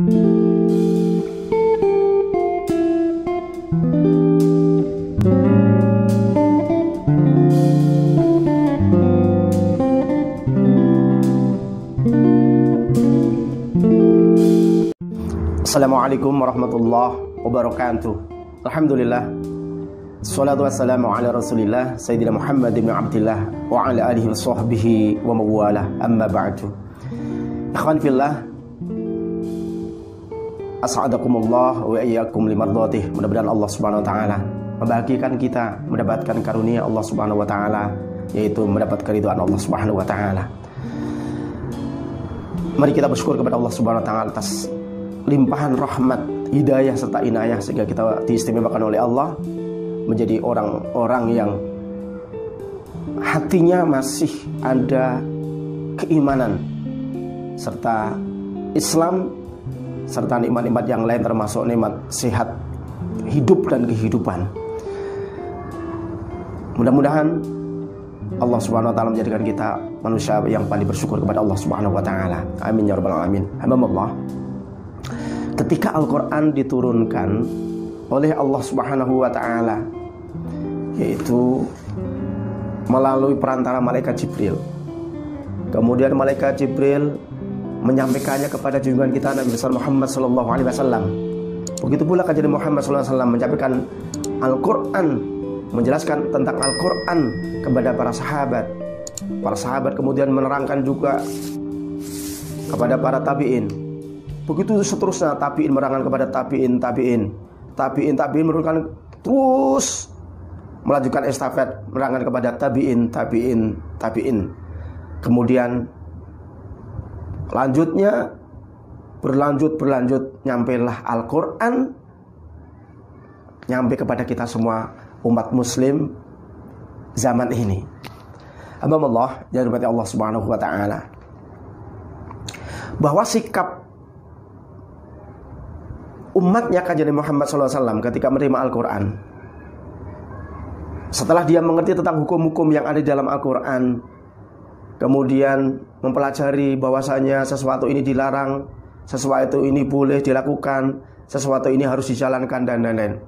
Assalamualaikum warahmatullahi wabarakatuh. Alhamdulillah, salatu wassalamu ala rasulillah Sayyidina Muhammad ibn Abdillah wa ala alihi wa sahbihi wa mawalah, amma ba'du. Ikhwan fillah, as'adakumullah wa iyyakum limardatih. Mudah-mudahan Allah subhanahu wa ta'ala membahagiakan kita mendapatkan karunia Allah subhanahu wa ta'ala, yaitu mendapat keridhaan Allah subhanahu wa ta'ala. Mari kita bersyukur kepada Allah subhanahu wa ta'ala atas limpahan rahmat, hidayah serta inayah, sehingga kita diistimewakan oleh Allah menjadi orang-orang yang hatinya masih ada keimanan serta Islam serta nikmat-nikmat yang lain, termasuk nikmat sehat hidup dan kehidupan. Mudah-mudahan Allah subhanahu wa ta'ala menjadikan kita manusia yang paling bersyukur kepada Allah subhanahu wa ta'ala. Amin ya rabbal alamin. Alhamdulillah. Ketika Al-Quran diturunkan oleh Allah subhanahu wa ta'ala, yaitu melalui perantara malaikat Jibril, kemudian malaikat Jibril menyampaikannya kepada junjungan kita Nabi besar Muhammad sallallahu alaihi wasallam. Begitu pula kajian Muhammad sallallahu alaihi wasallam menyampaikan Al-Quran, menjelaskan tentang Al-Quran kepada para sahabat. Para sahabat kemudian menerangkan juga kepada para tabi'in. Begitu seterusnya, tabi'in menerangkan kepada tabi'in, menurunkan terus melanjutkan estafet, menerangkan kepada tabi'in. Kemudian lanjutnya berlanjut, nyampailah Al-Quran, nyampe kepada kita semua umat muslim zaman ini. Alhamdulillah, ya Allah subhanahu wa ta'ala, bahwa sikap umatnya kajian Muhammad SAW ketika menerima Al-Quran, setelah dia mengerti tentang hukum-hukum yang ada di dalam Al-Quran, kemudian mempelajari bahwasanya sesuatu ini dilarang, sesuatu ini boleh dilakukan, sesuatu ini harus dijalankan, dan lain-lain.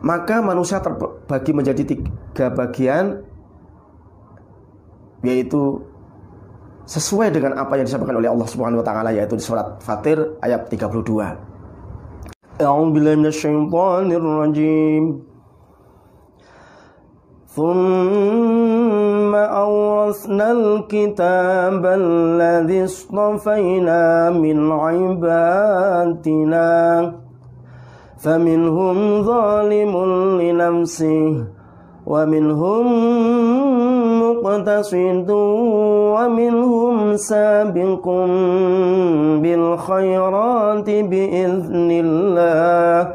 Maka manusia terbagi menjadi 3 bagian, yaitu sesuai dengan apa yang disampaikan oleh Allah Subhanahu wa taala, yaitu di surat Fatir ayat 32. A'udzubillahi minasyaitonir rajim. Tsumma awrasnal kitabal ladzi istafaina min 'ibadina faminhum zalimun li nafsihi wa minhum muqtasidun wa minhum sabiqun bil khairati biiznillah,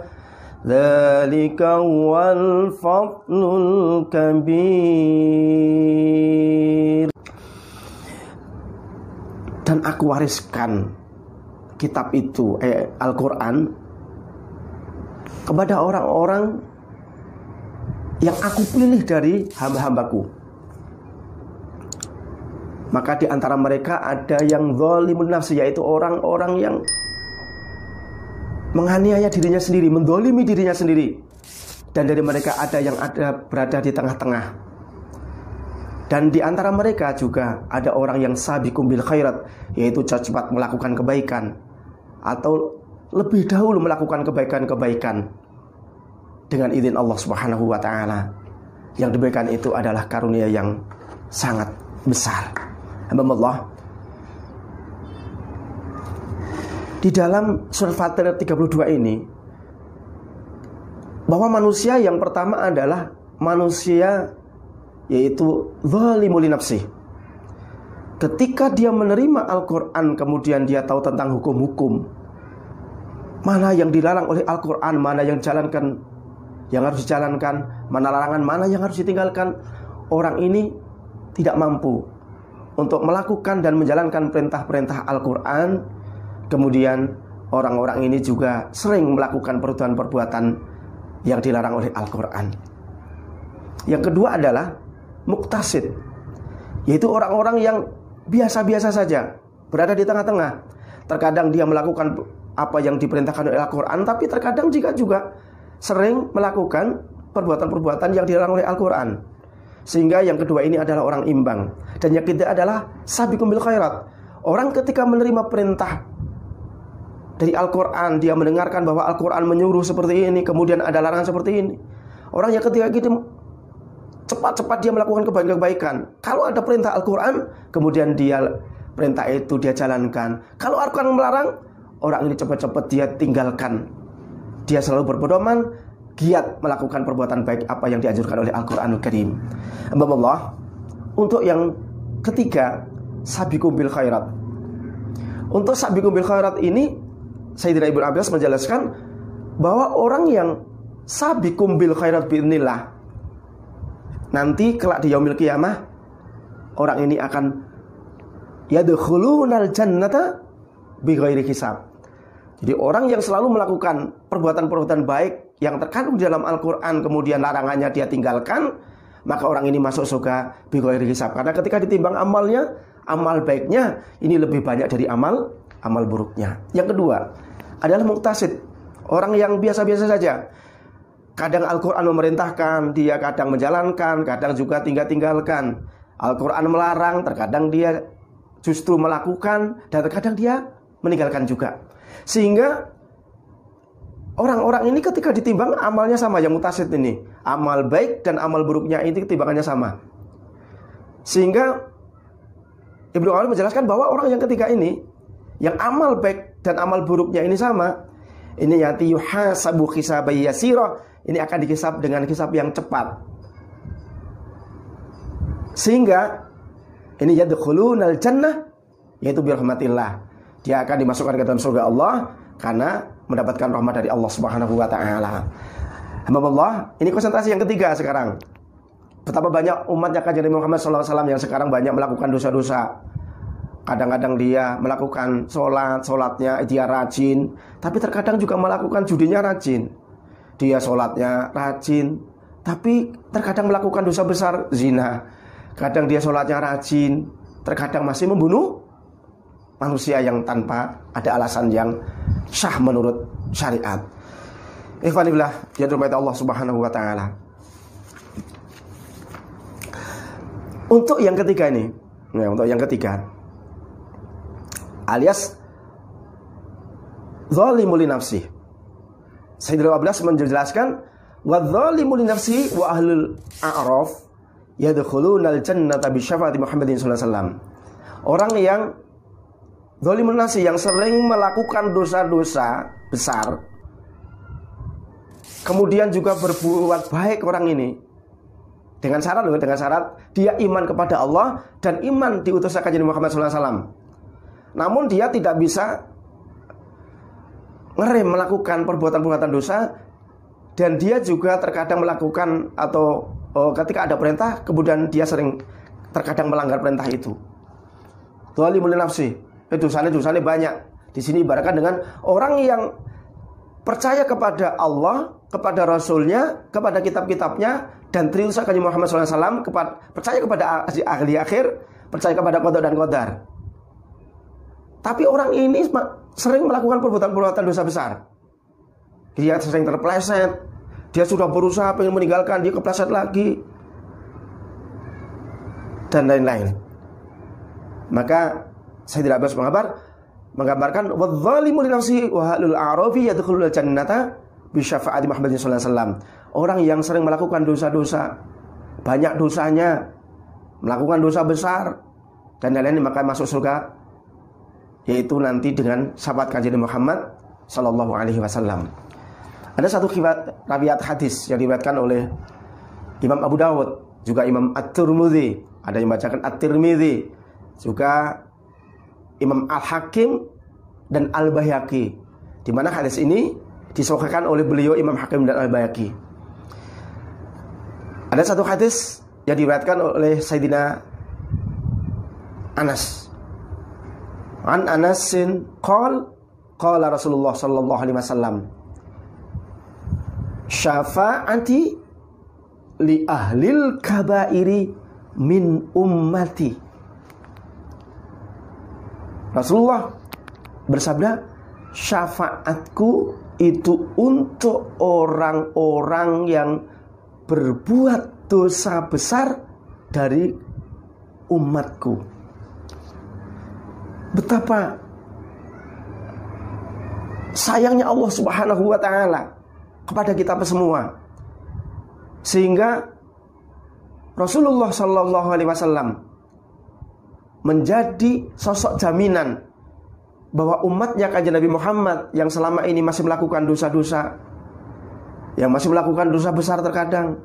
dzalika wal fadlul kabir. Dan aku wariskan kitab itu, Al-Quran, kepada orang-orang yang aku pilih dari hamba-hambaku. Maka di antara mereka ada yang zalimun nafsi, yaitu orang-orang yang menganiaya dirinya sendiri, mendolimi dirinya sendiri. Dan dari mereka ada yang berada di tengah-tengah. Dan di antara mereka juga ada orang yang sabiqum bil khairat, yaitu cepat melakukan kebaikan, atau lebih dahulu melakukan kebaikan-kebaikan dengan izin Allah Subhanahu wa ta'ala. Yang diberikan itu adalah karunia yang sangat besar. Alhamdulillah. Di dalam surat Fatir 32 ini, bahwa manusia yang pertama adalah manusia, yaitu zalimul li nafsi. Ketika dia menerima Al-Quran, kemudian dia tahu tentang hukum-hukum, mana yang dilarang oleh Al-Quran, mana yang harus dijalankan, mana larangan, mana yang harus ditinggalkan. Orang ini tidak mampu untuk melakukan dan menjalankan perintah-perintah Al-Quran. Kemudian orang-orang ini juga sering melakukan perbuatan-perbuatan yang dilarang oleh Al-Quran. Yang kedua adalah muqtasid, yaitu orang-orang yang biasa-biasa saja, berada di tengah-tengah, terkadang dia melakukan apa yang diperintahkan oleh Al-Quran, tapi terkadang juga sering melakukan perbuatan-perbuatan yang dilarang oleh Al-Quran. Sehingga yang kedua ini adalah orang imbang. Dan yang ketiga adalah sabiqum bil khairat. Orang ketika menerima perintah dari Al-Quran, dia mendengarkan bahwa Al-Quran menyuruh seperti ini, kemudian ada larangan seperti ini. Orang yang ketika gitu cepat-cepat dia melakukan kebaikan. Kalau ada perintah Al-Quran, kemudian perintah itu dia jalankan. Kalau Al-Quran melarang, orang ini cepat-cepat dia tinggalkan. Dia selalu berpedoman, giat melakukan perbuatan baik apa yang dianjurkan oleh Al-Quranul Karim. Allah, untuk yang ketiga, sabiqum bil khairat. Untuk sabiqum bil khairat ini, Sayyidina Ibnu Abbas menjelaskan bahwa orang yang sabiqum bil khairat bi'idznillah, nanti kelak di yaumil qiyamah, orang ini akan yadkhulunal jannata bighairi hisab. Jadi orang yang selalu melakukan perbuatan-perbuatan baik yang terkandung di dalam Al-Quran, kemudian larangannya dia tinggalkan, maka orang ini masuk surga bighairi hisab. Karena ketika ditimbang amalnya, amal baiknya ini lebih banyak dari amal buruknya. Yang kedua adalah muqtasid, orang yang biasa-biasa saja. Kadang Al-Quran memerintahkan, dia kadang menjalankan, kadang juga tinggalkan. Al-Quran melarang, terkadang dia justru melakukan, dan terkadang dia meninggalkan juga. Sehingga orang-orang ini ketika ditimbang amalnya sama, yang muqtasid ini, amal baik dan amal buruknya ini timbangannya sama. Sehingga Ibnu Qayyim menjelaskan bahwa orang yang ketiga ini, yang amal baik dan amal buruknya ini sama, ini yati yuhasabu hisaban yasira, ini akan dihisab dengan hisab yang cepat. Sehingga ini yadkhulunal jannah, yaitu birahmatillah, dia akan dimasukkan ke dalam surga Allah karena mendapatkan rahmat dari Allah Subhanahu wa taala. Alhamdulillah, ini konsentrasi yang ketiga sekarang. Betapa banyak umatnya kanjeng Nabi Muhammad SAW yang sekarang banyak melakukan dosa-dosa. Kadang-kadang dia melakukan sholatnya dia rajin, tapi terkadang juga melakukan judinya rajin. Dia sholatnya rajin, tapi terkadang melakukan dosa besar, zina. Kadang dia sholatnya rajin, terkadang masih membunuh manusia yang tanpa ada alasan yang sah menurut syariat. Ikhwanillah, ya dirahmati Allah Subhanahu wa taala. Untuk yang ketiga ini, untuk yang ketiga, alias zalimu li nafsi. Sayyidina Abbas menjelaskan, wa zalimu li nafsi wa ahlul a'raf yadkhulunal jannata bi syafaati Muhammadin sallallahu alaihi wasallam. Orang yang zalimun nafsi, yang sering melakukan dosa-dosa besar, kemudian juga berbuat baik orang ini, dengan syarat dia iman kepada Allah dan iman diutusnya kanjeng Muhammad sallallahu alaihi wasallam. Namun dia tidak bisa ngerem melakukan perbuatan-perbuatan dosa, dan dia juga terkadang melakukan atau ketika ada perintah kemudian dia sering terkadang melanggar perintah itu. Zalimul nafsi, dosanya banyak. Di sini ibaratkan dengan orang yang percaya kepada Allah, kepada Rasulnya, kepada kitab-kitabnya, dan triusa kanjeng Muhammad SAW, percaya kepada ahli akhir, percaya kepada qada dan qadar. Tapi orang ini sering melakukan perbuatan-perbuatan dosa besar. Dia sering terpeleset. Dia sudah berusaha pengen meninggalkan, dia kepleset lagi, dan lain-lain. Maka Sayyidina Abbas menggambarkan wadzalimu li nafsihi wa ahlul a'rafi yadkhulul jannata bi syafaati Muhammadin sallallahu alaihi wasallam. Orang yang sering melakukan dosa-dosa, banyak dosanya, melakukan dosa besar dan lain-lain, maka masuk surga, yaitu nanti dengan syafaat kanjeng Muhammad sallallahu alaihi wasallam. Ada satu riwayat hadis yang diriwayatkan oleh Imam Abu Dawud, juga Imam At-Tirmidzi, ada yang membacakan At-Tirmidzi, juga Imam Al-Hakim dan Al-Baihaqi, di mana hadis ini disahihkan oleh beliau Imam Hakim dan Al-Baihaqi. Ada satu hadis yang diriwayatkan oleh Sayyidina Anas. An Anasin qala Rasulullah sallallahu alaihi wasallam, syafaati li ahlil kabairi min ummati. Rasulullah bersabda, syafaatku itu untuk orang-orang yang berbuat dosa besar dari umatku. Betapa sayangnya Allah Subhanahu wa ta'ala kepada kita semua, sehingga Rasulullah Sallallahu Alaihi Wasallam menjadi sosok jaminan bahwa umatnya kanjeng Nabi Muhammad yang selama ini masih melakukan dosa-dosa, yang masih melakukan dosa besar terkadang,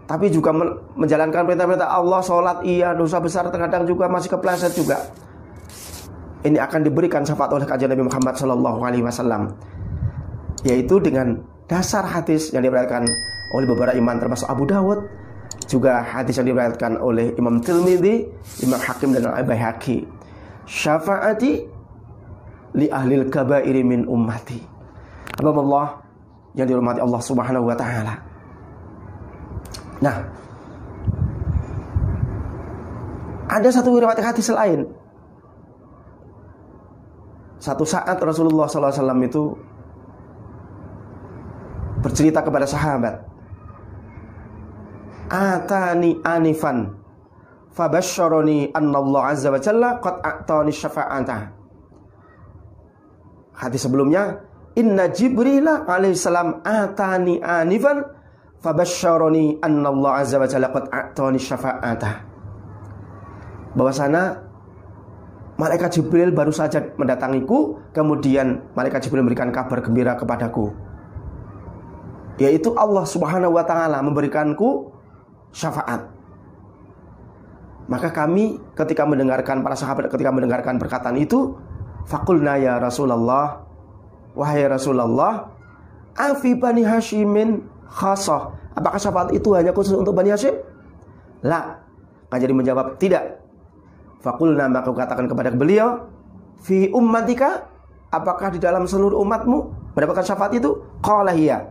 tapi juga menjalankan perintah-perintah Allah, sholat iya, dosa besar terkadang juga masih kepleset juga. Ini akan diberikan syafaat oleh kanjeng Nabi Muhammad Sallallahu Alaihi Wasallam, yaitu dengan dasar hadis yang diriwayatkan oleh beberapa imam termasuk Abu Dawud, juga hadis yang diriwayatkan oleh Imam Tirmidzi, Imam Hakim dan Al-Baihaqi. Syafaati li ahlil kabairi min ummati. Allah yang dihormati Allah Subhanahu wa ta'ala. Nah, ada satu riwayat hadis lain. Satu saat Rasulullah SAW itu bercerita kepada sahabat, atani anifan fabasyarani annallahu azza wa jalla qad a'tani syafa'ata. Hadis sebelumnya, inna Jibril alaihissalam atani anifan fabasyarani annallahu azza wa jalla qad a'tani syafa'ata. Bahwasana malaikat Jibril baru saja mendatangiku, kemudian malaikat Jibril memberikan kabar gembira kepadaku, yaitu Allah Subhanahu wa ta'ala memberikanku syafaat. Maka kami ketika mendengarkan, para sahabat ketika mendengarkan perkataan itu, faqulna ya Rasulullah, wahai Rasulullah, afi Bani Hashimin khasah, apakah syafaat itu hanya khusus untuk Bani Hashim? La. Kan jadi menjawab tidak. Faqulna, maka katakan kepada beliau, fi ummatika, apakah di dalam seluruh umatmu mendapatkan syafaat itu? Qala hiya.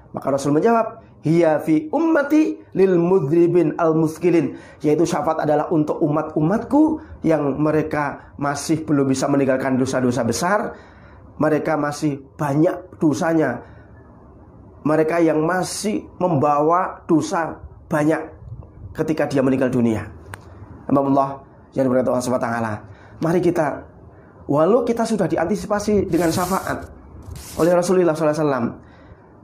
Maka Rasul menjawab, hiya fi ummati lil mudribin al muskilin, yaitu syafaat adalah untuk umat-umatku yang mereka masih belum bisa meninggalkan dosa-dosa besar, mereka masih banyak dosanya, mereka yang masih membawa dosa banyak ketika dia meninggal dunia. Allah yang diberkati Allah Subhanahu wa ta'ala. Mari kita, walau kita sudah diantisipasi dengan syafaat oleh Rasulullah SAW,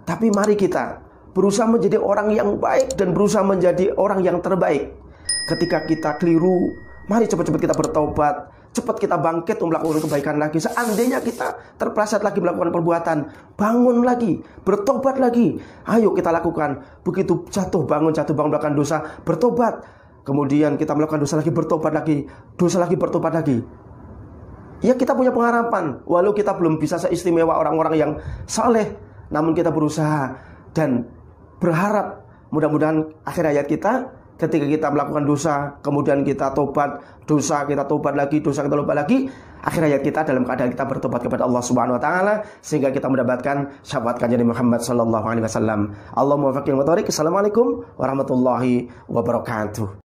tapi mari kita berusaha menjadi orang yang baik dan berusaha menjadi orang yang terbaik. Ketika kita keliru, mari cepat-cepat kita bertobat, cepat kita bangkit untuk melakukan kebaikan lagi. Seandainya kita terpeleset lagi melakukan perbuatan, bangun lagi, bertobat lagi. Ayo kita lakukan. Begitu jatuh bangun melakukan dosa, bertobat. Kemudian kita melakukan dosa lagi, bertobat lagi, dosa lagi, bertobat lagi. Ya, kita punya pengharapan, walau kita belum bisa seistimewa orang-orang yang saleh, namun kita berusaha dan berharap mudah-mudahan akhir hayat kita, ketika kita melakukan dosa, kemudian kita tobat, dosa kita tobat lagi, dosa kita tobat lagi, akhir hayat kita dalam keadaan kita bertobat kepada Allah Subhanahu wa ta'ala, sehingga kita mendapatkan syafaat kanjeng Muhammad sallallahu alaihi wasallam. Allahumma wafiqna wa tariq. Assalamualaikum warahmatullahi wabarakatuh.